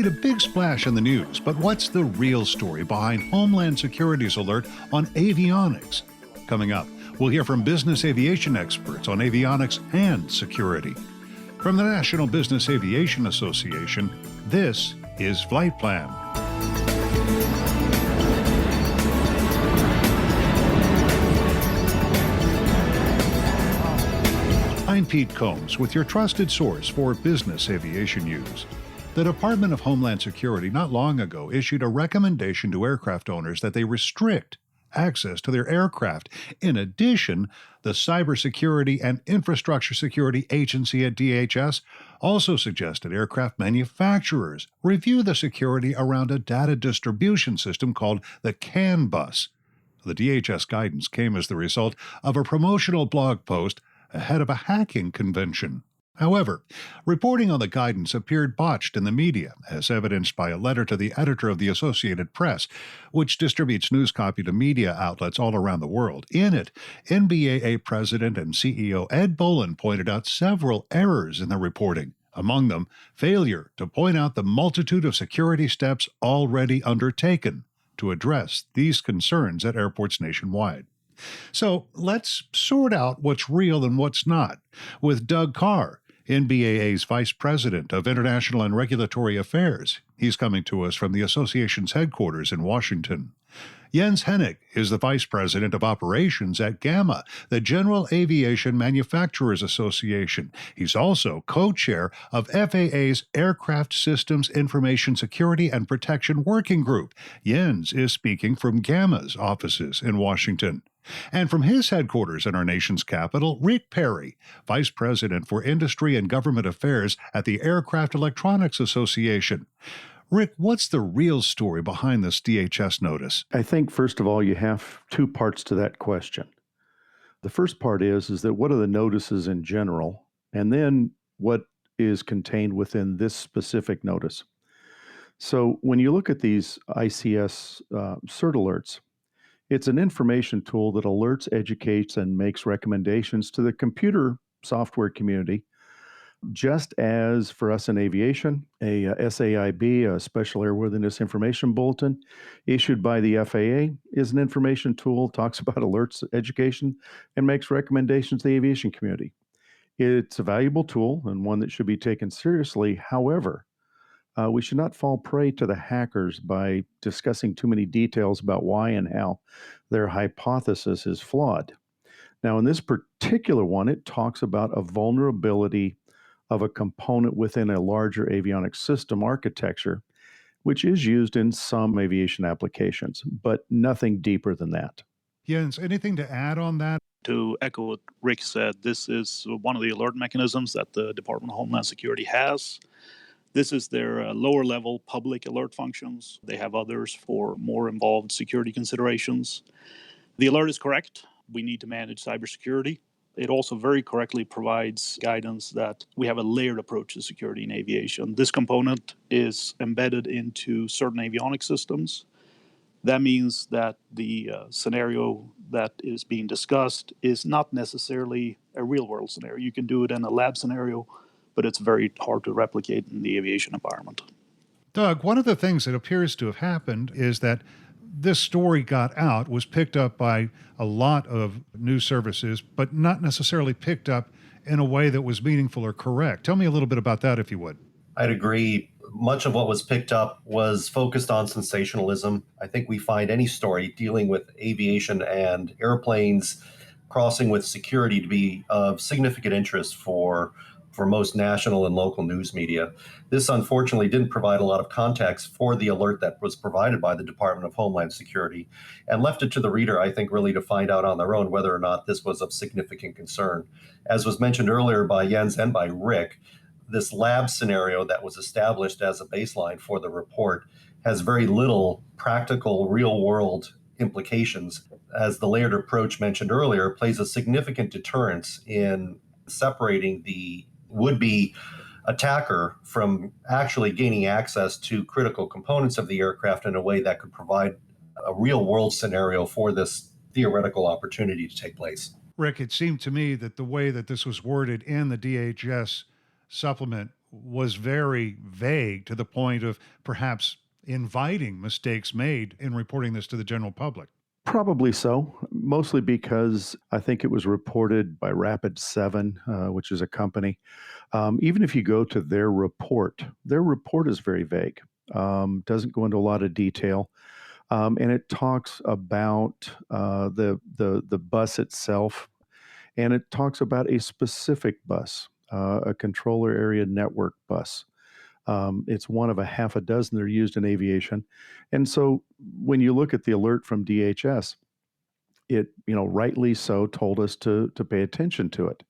made a big splash in the news, but what's the real story behind Homeland Security's alert on avionics? Coming up, we'll hear from business aviation experts on avionics and security. From the National Business Aviation Association, this is Flight Plan. I'm Pete Combs with your trusted source for business aviation news. The Department of Homeland Security not long ago issued a recommendation to aircraft owners that they restrict access to their aircraft. In addition, the Cybersecurity and Infrastructure Security Agency at DHS also suggested aircraft manufacturers review the security around a data distribution system called the CAN bus. The DHS guidance came as the result of a promotional blog post ahead of a hacking convention. However, reporting on the guidance appeared botched in the media, as evidenced by a letter to the editor of the Associated Press, which distributes news copy to media outlets all around the world. In it, NBAA President and CEO Ed Bolin pointed out several errors in the reporting. Among them, failure to point out the multitude of security steps already undertaken to address these concerns at airports nationwide. So let's sort out what's real and what's not with Doug Carr, NBAA's Vice President of International and Regulatory Affairs. He's coming to us from the association's headquarters in Washington. Jens Hennig is the Vice President of Operations at GAMA, the General Aviation Manufacturers Association. He's also co-chair of FAA's Aircraft Systems Information Security and Protection Working Group. Jens is speaking from GAMA's offices in Washington. And from his headquarters in our nation's capital, Rick Perry, Vice President for Industry and Government Affairs at the Aircraft Electronics Association. Rick, what's the real story behind this DHS notice? I think, first of all, you have two parts to that question. The first part is that what are the notices in general, and then what is contained within this specific notice. So when you look at these ICS CERT alerts, it's an information tool that alerts, educates, and makes recommendations to the computer software community. Just as for us in aviation, a SAIB, a Special Airworthiness Information Bulletin, issued by the FAA, is an information tool, talks about alerts, education, and makes recommendations to the aviation community. It's a valuable tool and one that should be taken seriously. However, we should not fall prey to the hackers by discussing too many details about why and how their hypothesis is flawed. Now, in this particular one, it talks about a vulnerability of a component within a larger avionics system architecture, which is used in some aviation applications, but nothing deeper than that. Jens, anything to add on that? To echo what Rick said, this is one of the alert mechanisms that the Department of Homeland Security has. This is their lower level public alert functions. They have others for more involved security considerations. The alert is correct. We need to manage cybersecurity. It also very correctly provides guidance that we have a layered approach to security in aviation. This component is embedded into certain avionics systems. That means that the scenario that is being discussed is not necessarily a real world scenario. You can do it in a lab scenario, but it's very hard to replicate in the aviation environment. Doug, one of the things that appears to have happened is that this story got out, was picked up by a lot of news services, but not necessarily picked up in a way that was meaningful or correct. Tell me a little bit about that, if you would. I'd agree. Much of what was picked up was focused on sensationalism. I think we find any story dealing with aviation and airplanes crossing with security to be of significant interest for most national and local news media. This unfortunately didn't provide a lot of context for the alert that was provided by the Department of Homeland Security, and left it to the reader, I think, really to find out on their own whether or not this was of significant concern. As was mentioned earlier by Jens and by Rick, this lab scenario that was established as a baseline for the report has very little practical, real-world implications, as the layered approach mentioned earlier plays a significant deterrence in separating the would-be attacker from actually gaining access to critical components of the aircraft in a way that could provide a real-world scenario for this theoretical opportunity to take place. Rick, it seemed to me that the way that this was worded in the DHS supplement was very vague to the point of perhaps inviting mistakes made in reporting this to the general public. Probably so, mostly because I think it was reported by Rapid7, which is a company. Even if you go to their report is very vague, doesn't go into a lot of detail. And it talks about the bus itself, and it talks about a specific bus, a controller area network bus. It's one of a half a dozen that are used in aviation. And so when you look at the alert from DHS, it, rightly so told us to pay attention to it.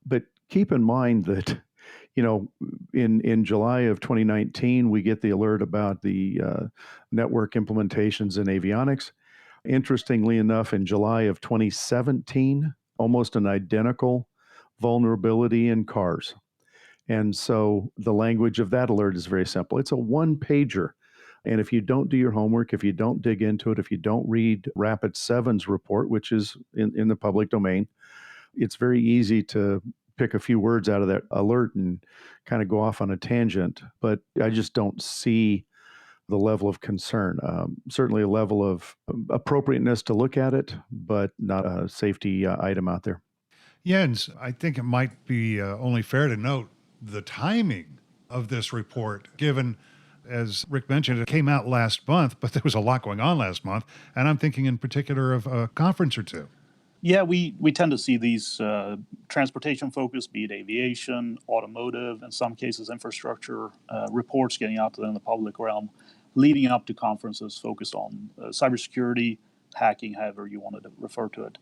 But keep in mind that, in July of 2019, we get the alert about the network implementations in avionics. Interestingly enough, in July of 2017, almost an identical vulnerability in cars. And so the language of that alert is very simple. It's a one pager. And if you don't do your homework, if you don't dig into it, if you don't read Rapid7's report, which is in the public domain, it's very easy to pick a few words out of that alert and kind of go off on a tangent. But I just don't see the level of concern. Certainly a level of appropriateness to look at it, but not a safety item out there. Jens, I think it might be only fair to note the timing of this report, given, as Rick mentioned, it came out last month, but there was a lot going on last month. And I'm thinking in particular of a conference or two. Yeah, we tend to see these transportation focused, be it aviation, automotive, in some cases infrastructure, reports getting out in the public realm, leading up to conferences focused on cybersecurity, hacking, however you wanted to refer to it.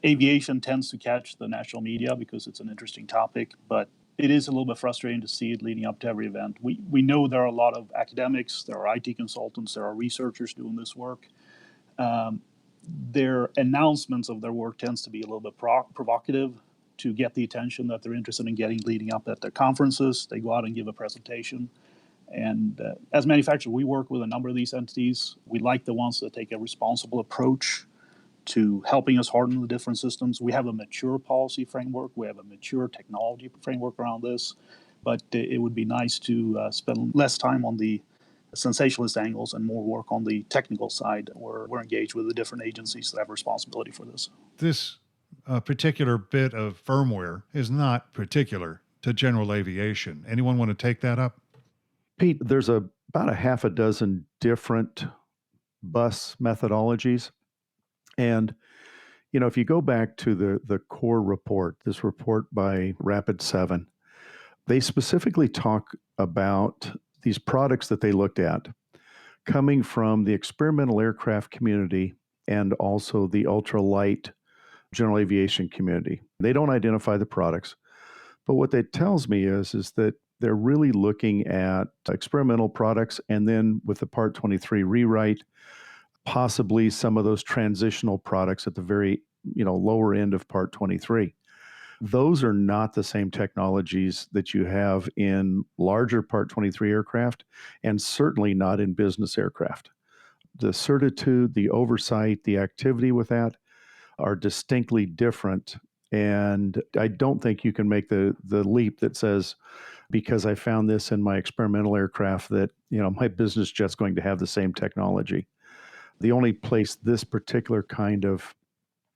Aviation tends to catch the national media because it's an interesting topic, but it is a little bit frustrating to see it leading up to every event. We know there are a lot of academics, there are IT consultants, there are researchers doing this work. Their announcements of their work tends to be a little bit provocative to get the attention that they're interested in getting leading up at their conferences. They go out and give a presentation. And as manufacturers, we work with a number of these entities. We like the ones that take a responsible approach to helping us harden the different systems. We have a mature policy framework. We have a mature technology framework around this. But it would be nice to spend less time on the sensationalist angles and more work on the technical side where we're engaged with the different agencies that have responsibility for this. This particular bit of firmware is not particular to general aviation. Anyone want to take that up? Pete, there's about a half a dozen different bus methodologies. And, if you go back to the core report, this report by Rapid7, they specifically talk about these products that they looked at coming from the experimental aircraft community and also the ultralight general aviation community. They don't identify the products, but what that tells me is that they're really looking at experimental products, and then with the Part 23 rewrite, possibly some of those transitional products at the very lower end of Part 23. Those are not the same technologies that you have in larger Part 23 aircraft, and certainly not in business aircraft. The certitude, the oversight, the activity with that are distinctly different. And I don't think you can make the leap that says, because I found this in my experimental aircraft, that my business jet's going to have the same technology. The only place this particular kind of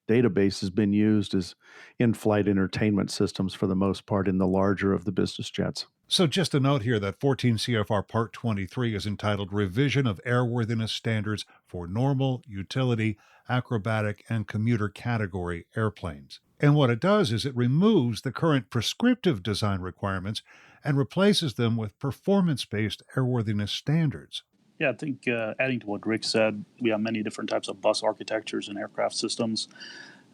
database has been used is in-flight entertainment systems for the most part in the larger of the business jets. So just a note here that 14 CFR Part 23 is entitled Revision of Airworthiness Standards for Normal, Utility, Acrobatic, and Commuter Category Airplanes. And what it does is it removes the current prescriptive design requirements and replaces them with performance-based airworthiness standards. Yeah, I think adding to what Rick said, we have many different types of bus architectures and aircraft systems.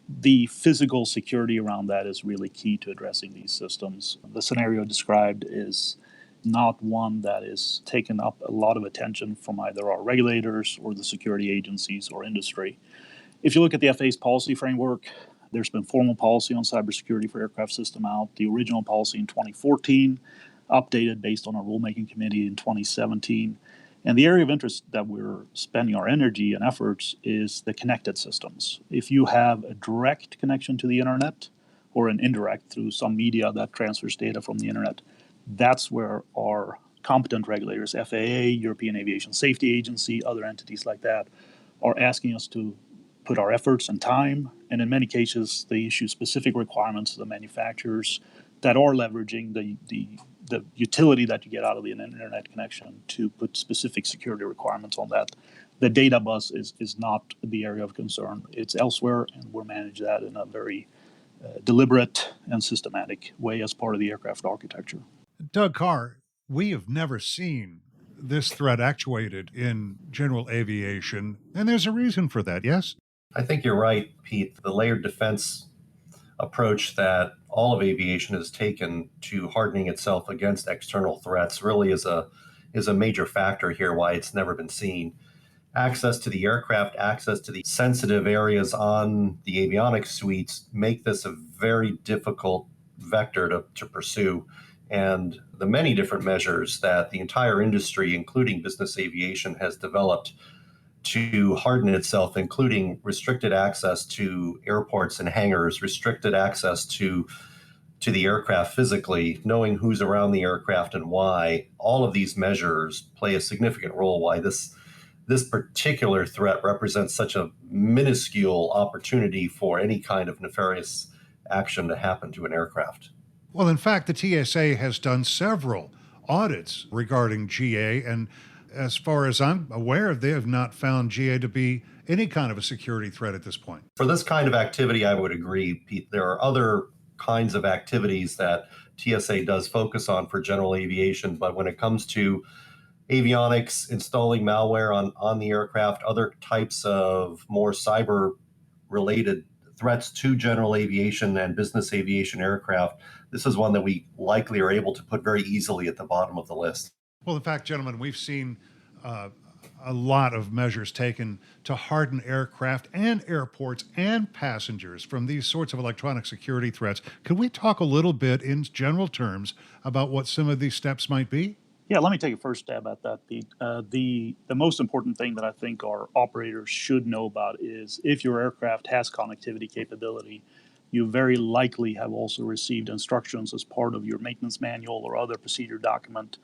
The physical security around that is really key to addressing these systems. The scenario described is not one that is taken up a lot of attention from either our regulators or the security agencies or industry. If you look at the FAA's policy framework, there's been formal policy on cybersecurity for aircraft system out. The original policy in 2014, updated based on a rulemaking committee in 2017. And the area of interest that we're spending our energy and efforts is the connected systems. If you have a direct connection to the internet or an indirect through some media that transfers data from the internet, That's where our competent regulators, FAA, European Aviation Safety Agency, other entities like that, are asking us to put our efforts and time, and in many cases, they issue specific requirements to the manufacturers that are leveraging the utility that you get out of an internet connection to put specific security requirements on that. The data bus is not the area of concern. It's elsewhere, and we'll manage that in a very deliberate and systematic way as part of the aircraft architecture. Doug Carr, we have never seen this threat actuated in general aviation, and there's a reason for that, yes? I think you're right, Pete. The layered defense approach that all of aviation has taken to hardening itself against external threats really is a major factor here why it's never been seen. Access to the aircraft, access to the sensitive areas on the avionics suites make this a very difficult vector to pursue. And the many different measures that the entire industry, including business aviation, has developed to harden itself, including restricted access to airports and hangars, restricted access to the aircraft physically, knowing who's around the aircraft and why. All of these measures play a significant role why this particular threat represents such a minuscule opportunity for any kind of nefarious action to happen to an aircraft. Well, in fact, the TSA has done several audits regarding GA, and as far as I'm aware, they have not found GA to be any kind of a security threat at this point. For this kind of activity, I would agree, Pete. There are other kinds of activities that TSA does focus on for general aviation, but when it comes to avionics, installing malware on the aircraft, other types of more cyber-related threats to general aviation and business aviation aircraft, this is one that we likely are able to put very easily at the bottom of the list. Well, in fact, gentlemen, we've seen a lot of measures taken to harden aircraft and airports and passengers from these sorts of electronic security threats. Could we talk a little bit in general terms about what some of these steps might be? Yeah, let me take a first stab at that, Pete. The most important thing that I think our operators should know about is if your aircraft has connectivity capability, you very likely have also received instructions as part of your maintenance manual or other procedure document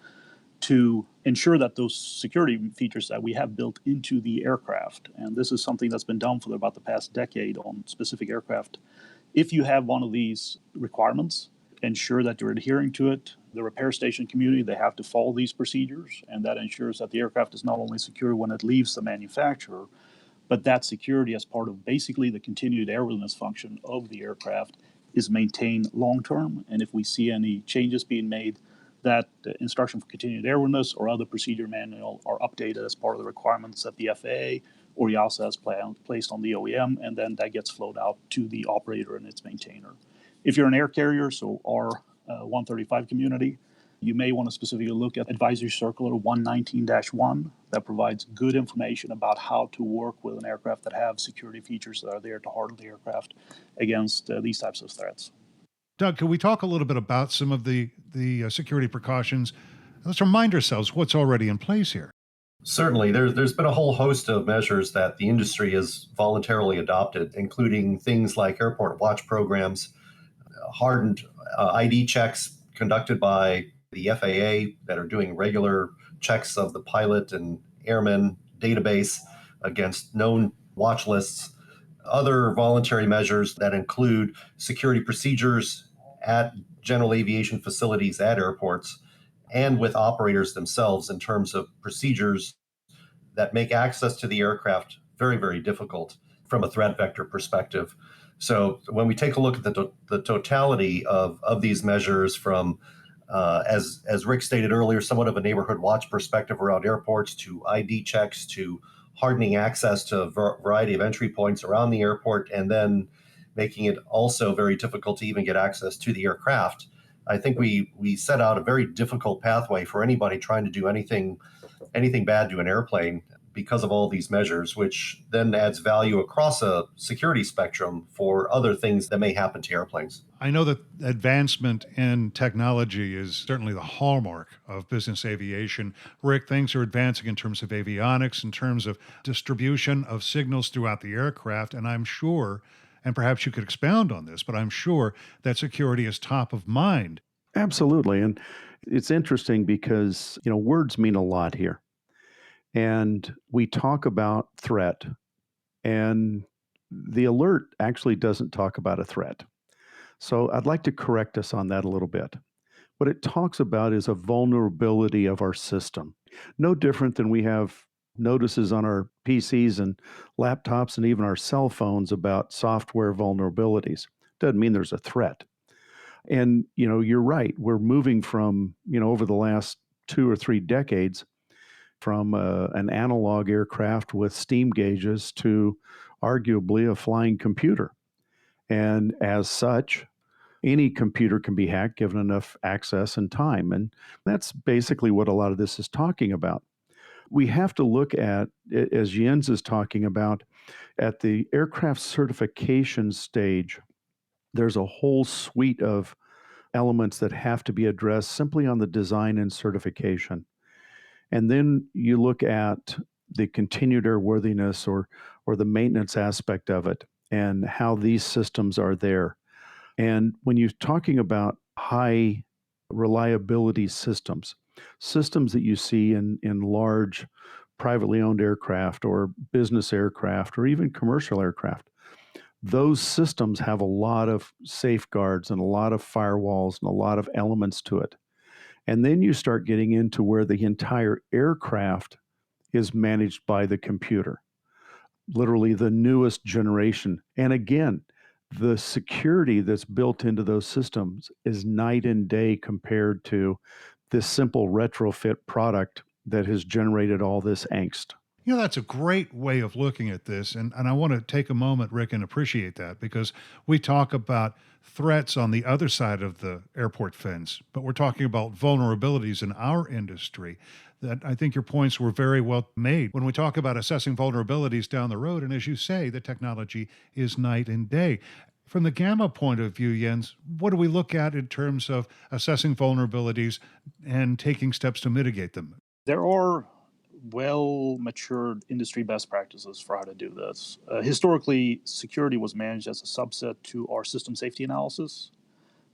to ensure that those security features that we have built into the aircraft, and this is something that's been done for about the past decade on specific aircraft. If you have one of these requirements, ensure that you're adhering to it. The repair station community, they have to follow these procedures, and that ensures that the aircraft is not only secure when it leaves the manufacturer, but that security as part of basically the continued airworthiness function of the aircraft is maintained long term. And if we see any changes being made, that instruction for continued airworthiness or other procedure manual are updated as part of the requirements that the FAA or EASA has placed on the OEM, and then that gets flowed out to the operator and its maintainer. If you're an air carrier, so our 135 community, you may want to specifically look at Advisory Circular 119-1 that provides good information about how to work with an aircraft that have security features that are there to harden the aircraft against these types of threats. Doug, could we talk a little bit about some of the security precautions? Let's remind ourselves what's already in place here. Certainly, there's been a whole host of measures that the industry has voluntarily adopted, including things like airport watch programs, hardened ID checks conducted by the FAA that are doing regular checks of the pilot and airman database against known watch lists, other voluntary measures that include security procedures at general aviation facilities at airports and with operators themselves in terms of procedures that make access to the aircraft very, very difficult from a threat vector perspective. So when we take a look at the totality of these measures from, as Rick stated earlier, somewhat of a neighborhood watch perspective around airports to ID checks to hardening access to a variety of entry points around the airport and then making it also very difficult to even get access to the aircraft, I think we set out a very difficult pathway for anybody trying to do anything bad to an airplane because of all these measures, which then adds value across a security spectrum for other things that may happen to airplanes. I know that advancement in technology is certainly the hallmark of business aviation. Rick, things are advancing in terms of avionics, in terms of distribution of signals throughout the aircraft, and I'm sure, and perhaps you could expound on this, but I'm sure that security is top of mind Absolutely. And it's interesting because, words mean a lot here. And we talk about threat, and the alert actually doesn't talk about a threat. So I'd like to correct us on that a little bit. What it talks about is a vulnerability of our system. No different than we have notices on our PCs and laptops and even our cell phones about software vulnerabilities. Doesn't mean there's a threat. And, you're right. We're moving from, over the last 2 or 3 decades from an analog aircraft with steam gauges to arguably a flying computer. And as such, any computer can be hacked given enough access and time. And that's basically what a lot of this is talking about. We have to look at, as Jens is talking about, at the aircraft certification stage, there's a whole suite of elements that have to be addressed simply on the design and certification. And then you look at the continued airworthiness or the maintenance aspect of it and how these systems are there. And when you're talking about high reliability systems, systems that you see in large privately owned aircraft or business aircraft or even commercial aircraft, those systems have a lot of safeguards and a lot of firewalls and a lot of elements to it. And then you start getting into where the entire aircraft is managed by the computer, literally the newest generation. And again, the security that's built into those systems is night and day compared to this simple retrofit product that has generated all this angst. That's a great way of looking at this. And I want to take a moment, Rick, and appreciate that because we talk about threats on the other side of the airport fence, but we're talking about vulnerabilities in our industry. That I think your points were very well made when we talk about assessing vulnerabilities down the road. And as you say, the technology is night and day. From the Gamma point of view, Jens, what do we look at in terms of assessing vulnerabilities and taking steps to mitigate them? There are well matured industry best practices for how to do this. Historically, security was managed as a subset to our system safety analysis.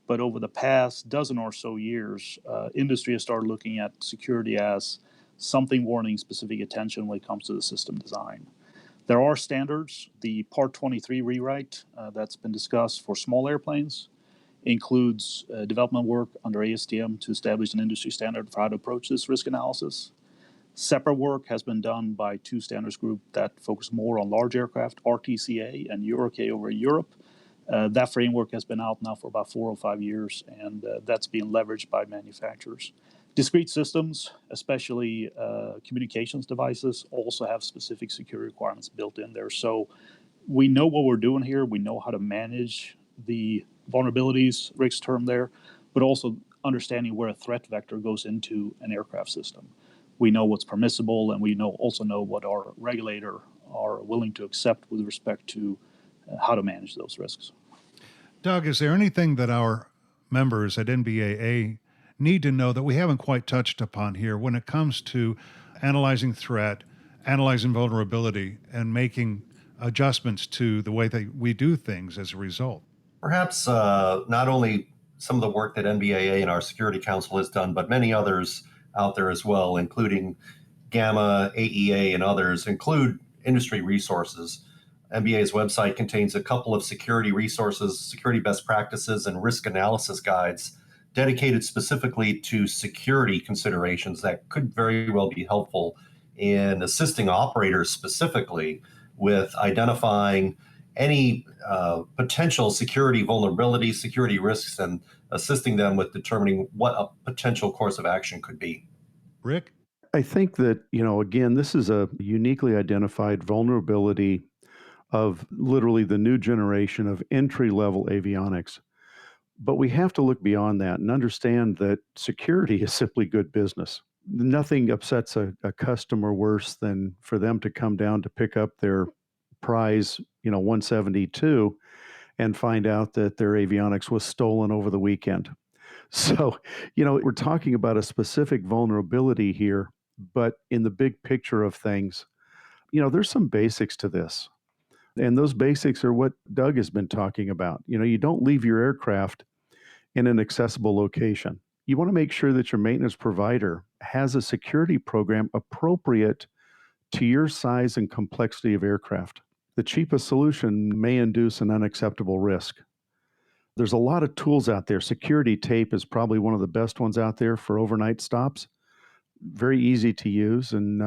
But over the past dozen or so years, industry has started looking at security as something warranting specific attention when it comes to the system design. There are standards. The Part 23 rewrite that's been discussed for small airplanes includes development work under ASTM to establish an industry standard for how to approach this risk analysis. Separate work has been done by two standards groups that focus more on large aircraft, RTCA and EUROCA over in Europe. That framework has been out now for about 4 or 5 years, and that's being leveraged by manufacturers. Discrete systems, especially communications devices, also have specific security requirements built in there. So we know what we're doing here. We know how to manage the vulnerabilities, Rick's term there, but also understanding where a threat vector goes into an aircraft system. We know what's permissible, and we also know what our regulator are willing to accept with respect to how to manage those risks. Doug, is there anything that our members at NBAA need to know that we haven't quite touched upon here when it comes to analyzing threat, analyzing vulnerability, and making adjustments to the way that we do things as a result? Perhaps not only some of the work that NBAA and our Security Council has done, but many others out there as well, including Gamma, AEA, and others, include industry resources. NBA's website contains a couple of security resources, security best practices, and risk analysis guides dedicated specifically to security considerations that could very well be helpful in assisting operators specifically with identifying any potential security vulnerabilities, security risks, and assisting them with determining what a potential course of action could be. Rick? I think that, again, this is a uniquely identified vulnerability of literally the new generation of entry-level avionics. But we have to look beyond that and understand that security is simply good business. Nothing upsets a customer worse than for them to come down to pick up their prize, 172 and find out that their avionics was stolen over the weekend. So, we're talking about a specific vulnerability here, but in the big picture of things, there's some basics to this. And those basics are what Doug has been talking about. You don't leave your aircraft in an accessible location. You want to make sure that your maintenance provider has a security program appropriate to your size and complexity of aircraft. The cheapest solution may induce an unacceptable risk. There's a lot of tools out there. Security tape is probably one of the best ones out there for overnight stops. Very easy to use. And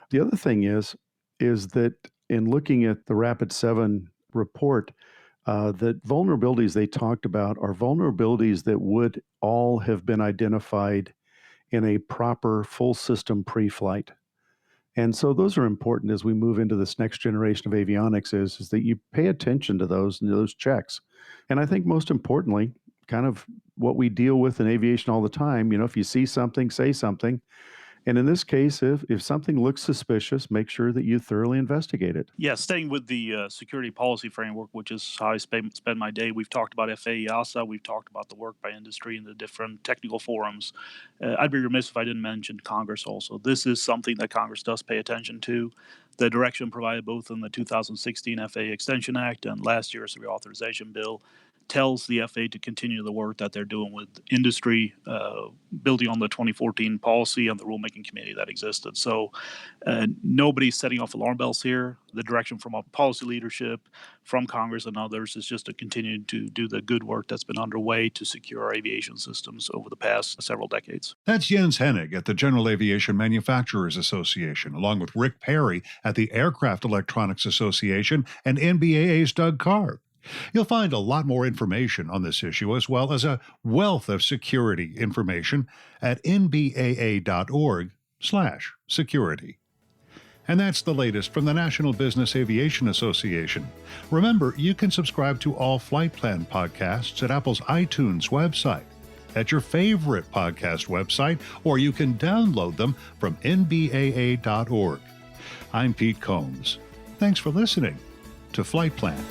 the other thing is that in looking at the Rapid7 report, the vulnerabilities they talked about are vulnerabilities that would all have been identified in a proper full system pre-flight. And so those are important as we move into this next generation of avionics is that you pay attention to those checks. And I think most importantly, kind of what we deal with in aviation all the time, if you see something, say something. And in this case, if something looks suspicious, make sure that you thoroughly investigate it. Yeah, staying with the security policy framework, which is how I spend my day, we've talked about FAA-EASA, we've talked about the work by industry and the different technical forums. I'd be remiss if I didn't mention Congress also. This is something that Congress does pay attention to. The direction provided both in the 2016 FAA Extension Act and last year's reauthorization bill tells the FAA to continue the work that they're doing with industry, building on the 2014 policy and the rulemaking committee that existed. So nobody's setting off alarm bells here. The direction from our policy leadership, from Congress and others, is just to continue to do the good work that's been underway to secure our aviation systems over the past several decades. That's Jens Hennig at the General Aviation Manufacturers Association, along with Rick Perry at the Aircraft Electronics Association and NBAA's Doug Carr. You'll find a lot more information on this issue, as well as a wealth of security information at nbaa.org/security. And that's the latest from the National Business Aviation Association. Remember, you can subscribe to all Flight Plan podcasts at Apple's iTunes website, at your favorite podcast website, or you can download them from nbaa.org. I'm Pete Combs. Thanks for listening to Flight Plan.